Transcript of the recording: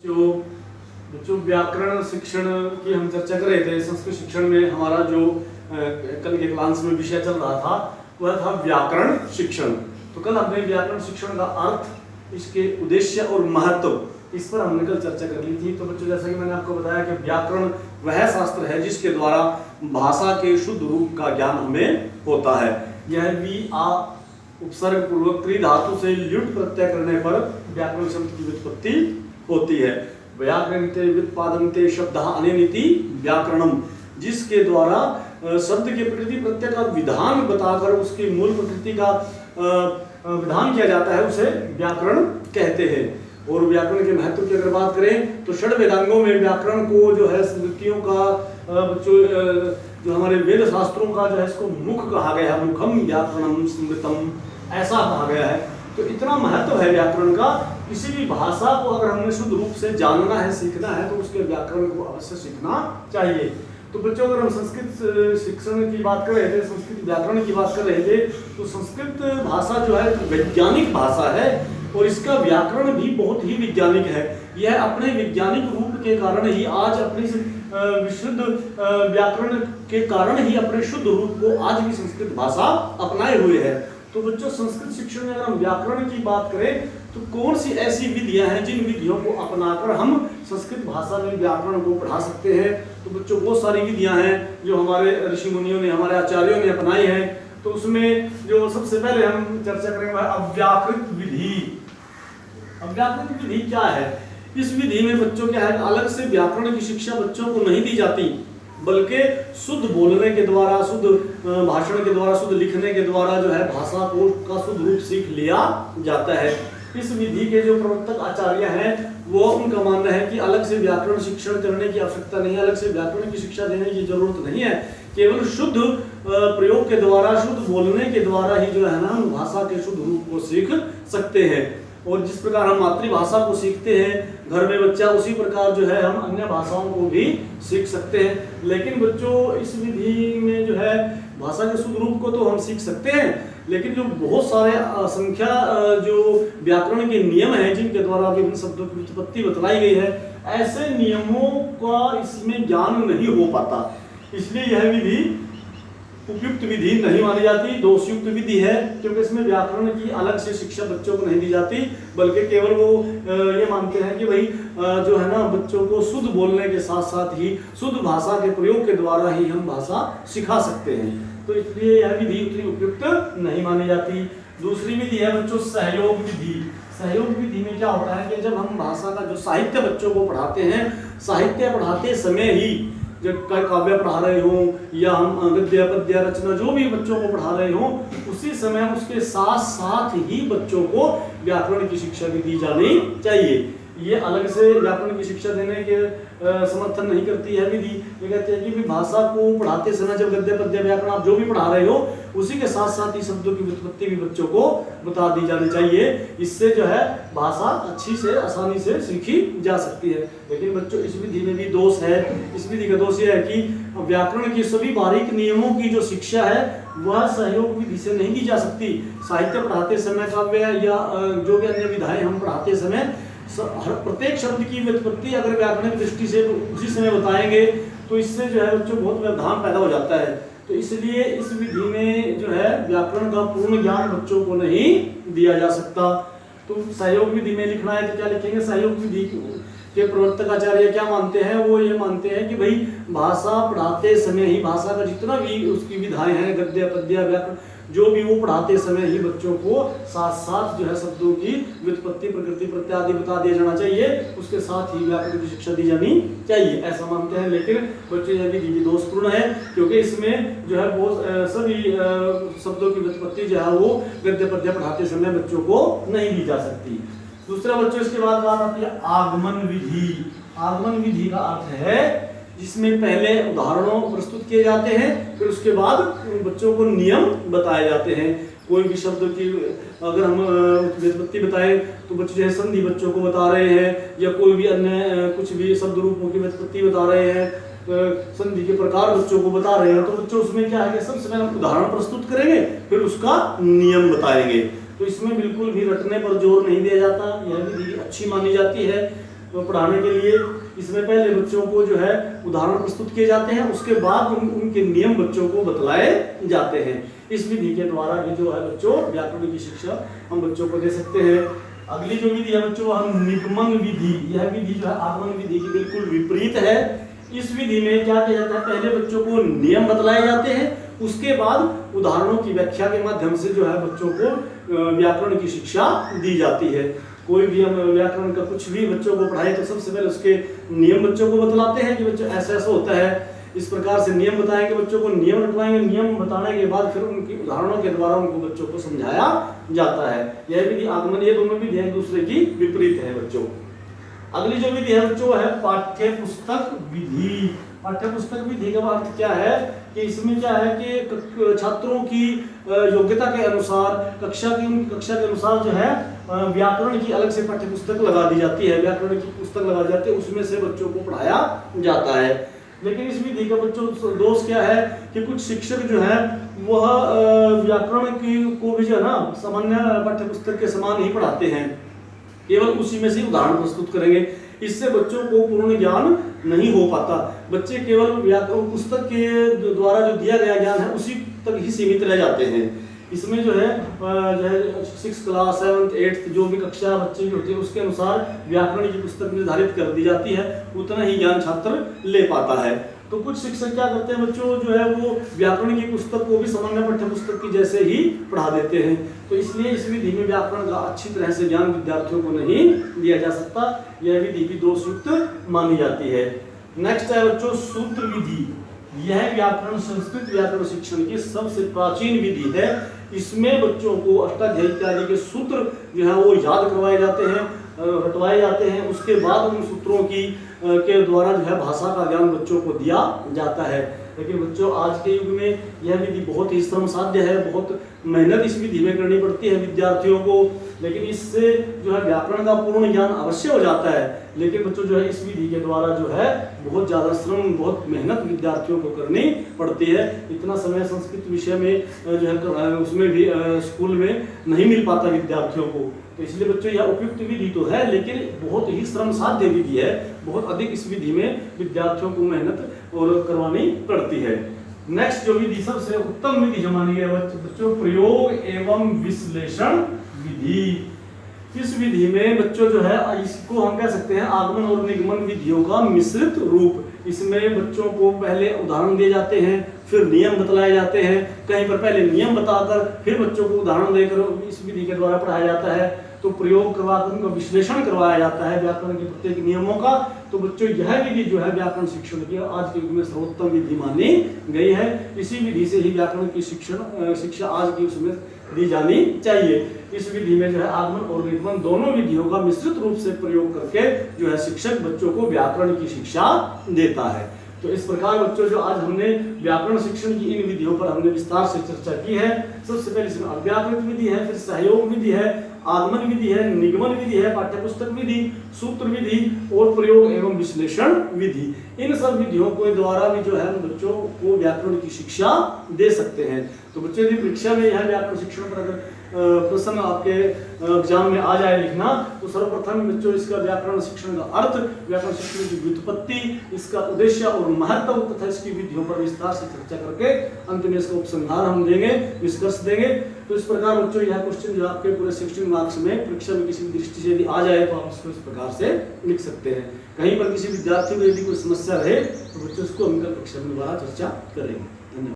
जो बच्चों व्याकरण शिक्षण की हम चर्चा कर रहे थे। संस्कृत शिक्षण में हमारा जो कल के क्लास में विषय चल रहा था वह था व्याकरण शिक्षण। तो कल हमने व्याकरण शिक्षण का अर्थ, इसके उद्देश्य और महत्व, इस पर हमने कल चर्चा कर ली थी। तो बच्चों जैसा कि मैंने आपको बताया कि व्याकरण वह शास्त्र है जिसके द्वारा भाषा के शुद्ध रूप का ज्ञान हमें होता है। यह वी आ उपसर्ग पूर्वक त्रि धातु से ल्युट प्रत्यय करने पर व्याकरण शब्द की व्युत्पत्ति होती है। व्याकरणते व्युत्पादन्ते शब्दः अनेनिति व्याकरणम, जिसके द्वारा शब्द के प्रकृति प्रत्यय का विधान बताकर उसकी मूल प्रकृति का विधान किया जाता है, उसे व्याकरण कहते हैं। और व्याकरण के महत्व की अगर बात करें तो षड वेदांगों में व्याकरण को जो है स्मृतियों का जो हमारे वेद शास्त्रों का जो है इसको मुख कहा गया है। मुखम व्याकरणम स्मृतम ऐसा कहा गया है। तो इतना महत्व है व्याकरण का। किसी भी भाषा को अगर हमने शुद्ध रूप से जानना है, सीखना है, तो उसके व्याकरण को अवश्य सीखना चाहिए। तो बच्चों अगर हम संस्कृत शिक्षण की बात कर रहे थे, संस्कृत व्याकरण की बात कर रहे थे, तो संस्कृत भाषा जो है वैज्ञानिक भाषा है और इसका व्याकरण भी बहुत ही वैज्ञानिक है। यह अपने वैज्ञानिक रूप के कारण ही आज अपनी विशुद्ध व्याकरण के कारण ही अपने शुद्ध रूप को आज भी संस्कृत भाषा अपनाए हुए है। तो बच्चों संस्कृत शिक्षण में अगर हम व्याकरण की बात करें तो कौन सी ऐसी विधियां हैं जिन विधियों को अपनाकर हम संस्कृत भाषा में व्याकरण को पढ़ा सकते हैं। तो बच्चों बहुत सारी विधियां हैं जो हमारे ऋषि मुनियों ने, हमारे आचार्यों ने अपनाई हैं। तो उसमें जो सबसे पहले हम चर्चा करेंगे वह अव्याकृत विधि। अव्याकृत विधि क्या है? इस विधि में बच्चों क्या है, अलग से व्याकरण की शिक्षा बच्चों को नहीं दी जाती, बल्कि शुद्ध बोलने के द्वारा, शुद्ध भाषण के द्वारा, शुद्ध लिखने के द्वारा जो है भाषा को का शुद्ध रूप सीख लिया जाता है। इस विधि के जो प्रवर्तक आचार्य हैं वो उनका मानना है कि अलग से व्याकरण शिक्षण करने की आवश्यकता नहीं है, अलग से व्याकरण की शिक्षा देने की जरूरत नहीं है। केवल शुद्ध प्रयोग के द्वारा, शुद्ध बोलने के द्वारा ही जो है ना हम भाषा के शुद्ध रूप को सीख सकते हैं। और जिस प्रकार हम मातृभाषा को सीखते हैं घर में बच्चा, उसी प्रकार जो है हम अन्य भाषाओं को भी सीख सकते हैं। लेकिन बच्चों इस विधि में जो है भाषा के शुद्ध रूप को तो हम सीख सकते हैं, लेकिन जो बहुत सारे असंख्या जो व्याकरण के नियम हैं जिनके द्वारा विभिन्न शब्दों की उत्पत्ति बतलाई गई है, ऐसे नियमों का इसमें ज्ञान नहीं हो पाता। इसलिए यह विधि उपयुक्त विधि नहीं मानी जाती, दोषयुक्त विधि है, क्योंकि इसमें व्याकरण की अलग से शिक्षा बच्चों को नहीं दी जाती, बल्कि केवल वो ये मानते हैं कि भाई जो है ना बच्चों को शुद्ध बोलने के साथ साथ ही शुद्ध भाषा के प्रयोग के द्वारा ही हम भाषा सिखा सकते हैं। तो इसलिए यह विधि उतनी उपयुक्त नहीं मानी जाती। दूसरी विधि है बच्चों सहयोग विधि। सहयोग विधि में क्या होता है कि जब हम भाषा का जो साहित्य बच्चों को पढ़ाते हैं, साहित्य पढ़ाते समय ही जब काव्य पढ़ा रहे हो या हम गद्य पद्य रचना जो भी बच्चों को पढ़ा रहे हो, उसी समय उसके साथ साथ ही बच्चों को व्याकरण की शिक्षा भी दी जानी चाहिए। ये अलग से व्याकरण की शिक्षा देने के समर्थन नहीं करती है विधि। ये कहते हैं कि भाषा को पढ़ाते समय जब गद्य पद्य व्याकरण आप जो भी पढ़ा रहे हो, उसी के साथ साथ ही शब्दों की व्युत्पत्ति भी बच्चों को बता दी जानी चाहिए। इससे जो है भाषा अच्छी से आसानी से सीखी जा सकती है। लेकिन बच्चों इस विधि में भी दोष है। इस विधि का दोष यह है कि व्याकरण की सभी बारीक नियमों की जो शिक्षा है वह सहयोग विधि से नहीं दी जा सकती। साहित्य पढ़ाते समय, काव्य या जो भी अन्य विधाएं हम पढ़ाते समय हर प्रत्येक शब्द की व्युत्पत्ति अगर व्याकरण की दृष्टि से उसी समय बताएंगे तो इससे जो है बच्चों बहुत व्यवधान पैदा हो जाता है। तो इसलिए इस विधि में जो है व्याकरण का पूर्ण ज्ञान बच्चों को नहीं दिया जा सकता। तो सहयोग विधि में लिखना है तो क्या लिखेंगे? सहयोग विधि के प्रवर्तक आचार्य क्या मानते हैं? वो ये मानते हैं कि भाई भाषा पढ़ाते समय ही भाषा का जितना भी उसकी विधाएं हैं, गद्य पद्य व्याकरण जो भी वो पढ़ाते समय ही बच्चों को साथ साथ जो है शब्दों की व्युत्पत्ति, प्रकृति प्रत्यय आदि बता दिया जाना चाहिए। उसके साथ ही व्याकरण की शिक्षा दी जानी चाहिए, ऐसा मानते हैं। लेकिन बच्चों यह विधि दोषपूर्ण है, क्योंकि इसमें जो है वो सभी शब्दों की व्युत्पत्ति जो है वो गद्य पद्य पढ़ाते समय बच्चों को नहीं दी जा सकती। दूसरा बच्चों इसके बाद बात आती है आगमन विधि। आगमन विधि का अर्थ है जिसमें पहले उदाहरणों प्रस्तुत किए जाते हैं, फिर उसके बाद बच्चों को नियम बताए जाते हैं। कोई भी शब्द की अगर हम व्युत्पत्ति बताएं तो बच्चे जो है संधि बच्चों को बता रहे हैं, या कोई भी अन्य कुछ भी शब्द रूपों की व्युत्पत्ति बता रहे हैं, संधि के प्रकार बच्चों को बता रहे हैं, तो बच्चों उसमें क्या है कि सबसे पहले उदाहरण प्रस्तुत करेंगे, फिर उसका नियम बताएंगे। तो इसमें बिल्कुल भी रटने पर जोर नहीं दिया जाता, यह विधि अच्छी मानी जाती है। पढ़ाने के लिए इसमें पहले बच्चों को जो है उदाहरण प्रस्तुत किए जाते हैं, उसके बाद उनके नियम बच्चों को बतलाए जाते हैं। इस विधि के द्वारा भी जो है बच्चों व्याकरण की शिक्षा हम बच्चों को दे सकते हैं। अगली जो विधि है बच्चों हम निगमन विधि, यह विधि जो है आगमन विधि की बिल्कुल विपरीत है। इस विधि में क्या किया जाता है, पहले बच्चों को नियम बतलाए जाते हैं, उसके बाद उदाहरणों की व्याख्या के माध्यम से जो है बच्चों को व्याकरण की शिक्षा दी जाती है। कोई भी हम व्याकरण का कुछ भी बच्चों को पढ़ाए तो सबसे पहले उसके नियम बच्चों को बतलाते हैं कि बच्चों ऐसा ऐसा होता है, इस प्रकार से नियम बताएंगे बच्चों को, नियम रटवाएंगे, नियम बताने के बाद फिर उनकी उदाहरणों के द्वारा उनको बच्चों को समझाया जाता है। यह विधि आगमन, ये दोनों विधि एक दूसरे की विपरीत है बच्चों। अगली जो विधि है बच्चों है पाठ्य पुस्तक विधि। पाठ्य पुस्तक विधि का अर्थ क्या है कि इसमें क्या है कि छात्रों की योग्यता के अनुसार कक्षा के अनुसार जो है व्याकरण की अलग से पाठ्य पुस्तक लगा दी जाती है, व्याकरण की पुस्तक लगा दी जाती है, उसमें से बच्चों को पढ़ाया जाता है। लेकिन इस विधि का बच्चों दोष क्या है कि कुछ शिक्षक जो है वह व्याकरण की को भी जो है ना सामान्य पाठ्य पुस्तक के समान ही पढ़ाते हैं, केवल उसी में से उदाहरण प्रस्तुत करेंगे। इससे बच्चों को पूर्ण ज्ञान नहीं हो पाता, बच्चे केवल व्याकरण पुस्तक के द्वारा जो दिया गया ज्ञान है उसी तक ही सीमित रह जाते हैं। इसमें जो है 6th क्लास 7th 8th जो भी कक्षा बच्चे की होती है उसके अनुसार व्याकरण की पुस्तक निर्धारित कर दी जाती है, उतना ही ज्ञान छात्र ले पाता है। तो कुछ शिक्षक क्या करते हैं बच्चों जो है वो व्याकरण की पुस्तक को भी सामान्य पाठ्य पुस्तक की जैसे ही पढ़ा देते हैं, तो इसलिए इस विधि में व्याकरण का अच्छी तरह से ज्ञान विद्यार्थियों को नहीं दिया जा सकता, यह विधि भी दोषयुक्त मानी जाती है। नेक्स्ट है बच्चों सूत्र विधि। यह व्याकरण संस्कृत व्याकरण शिक्षण की सबसे प्राचीन विधि है। इसमें बच्चों को अष्टाध्यायी इत्यादि के सूत्र जो है वो याद करवाए जाते हैं, रटवाए जाते हैं, उसके बाद उन सूत्रों की के द्वारा जो है भाषा का ज्ञान बच्चों को दिया जाता है। लेकिन बच्चों आज के युग में यह विधि बहुत ही श्रम साध्य है, बहुत मेहनत इस विधि में करनी पड़ती है विद्यार्थियों को, लेकिन इससे जो है व्याकरण का पूर्ण ज्ञान अवश्य हो जाता है। लेकिन बच्चों जो है इस विधि के द्वारा जो है बहुत ज़्यादा श्रम, बहुत मेहनत विद्यार्थियों को करनी पड़ती है। इतना समय संस्कृत विषय में जो है उसमें भी स्कूल में नहीं मिल पाता विद्यार्थियों को, तो इसलिए बच्चों यह उपयुक्त विधि तो है लेकिन बहुत ही श्रम साध्य विधि है, बहुत अधिक इस विधि में विद्यार्थियों को मेहनत और करवानी पड़ती है। नेक्स्ट जो विधि सबसे उत्तम विधि जो मानी है बच्चों प्रयोग एवं विश्लेषण विधि। इस विधि में बच्चों जो है इसको हम कह सकते हैं आगमन और निगमन विधियों का मिश्रित रूप। इसमें बच्चों को पहले उदाहरण दिए जाते हैं, फिर नियम बतलाए जाते हैं, कहीं पर पहले नियम बताकर फिर बच्चों को उदाहरण देकर इस विधि के द्वारा पढ़ाया जाता है, तो प्रयोग करवाकर उनका विश्लेषण करवाया जाता है व्याकरण के प्रत्येक नियमों का। तो बच्चों यह विधि जो है व्याकरण शिक्षण की आज के युग में सर्वोत्तम विधि मानी गई है। इसी विधि से ही व्याकरण की शिक्षा आज की उसमें दी जानी चाहिए। इस विधि में जो है आगमन और निगमन दोनों विधियों का मिश्रित रूप से प्रयोग करके जो है शिक्षक बच्चों को व्याकरण की शिक्षा देता है। तो इस प्रकार बच्चों जो आज हमने व्याकरण शिक्षण की इन विधियों पर हमने विस्तार से चर्चा की है। सबसे पहले इसमें अव्याकृत विधि है, फिर सहयोग विधि है, आगमन विधि है, निगमन विधि है, पाठ्यपुस्तक विधि, सूत्र विधि और प्रयोग एवं विश्लेषण विधि। इन सब विधियों के द्वारा भी जो है हम बच्चों को व्याकरण की शिक्षा दे सकते हैं। तो बच्चों यदि परीक्षा में यह व्याकरण शिक्षण पर अगर प्रश्न आपके एग्जाम में आ जाए लिखना, तो सर्वप्रथम बच्चों इसका व्याकरण शिक्षण का अर्थ, व्याकरण शिक्षण की व्युत्पत्ति, इसका उद्देश्य और महत्व तथा इसकी विधियों पर विस्तार से चर्चा करके अंत में इसका उपसंहार हम देंगे, निष्कर्ष देंगे। तो इस प्रकार बच्चों यह क्वेश्चन जो आपके पूरे 16 मार्क्स में परीक्षा में किसी भी दृष्टि से यदि आ जाए तो आप इसको इस प्रकार से लिख सकते हैं। कहीं पर किसी विद्यार्थी को यदि कोई समस्या रहे तो बच्चों इसको हम कल परीक्षा में दोबारा चर्चा करेंगे।